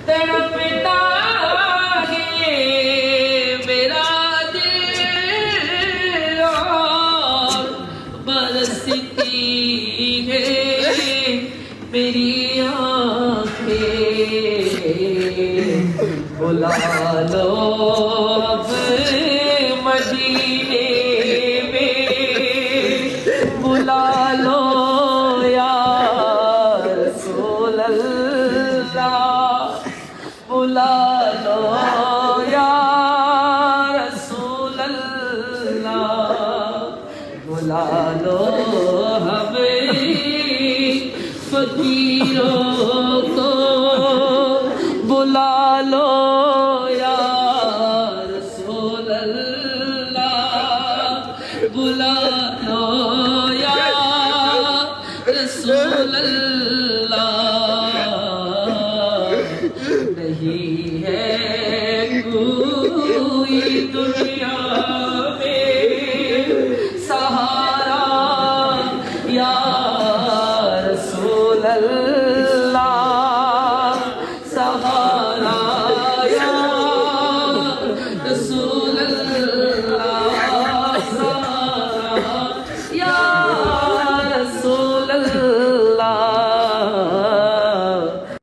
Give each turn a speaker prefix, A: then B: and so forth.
A: تڑپتا ہے میرا دل اور برستی ہے میری آنکھیں بلا لو اب مدینے میں بلا لو یا رسول اللہ بلا لو یا رسول اللہ بلا لو ہمیں فقیروں کو بلا لو یا رسول اللہ بلا لو یا رسول اللہ نہیں ہے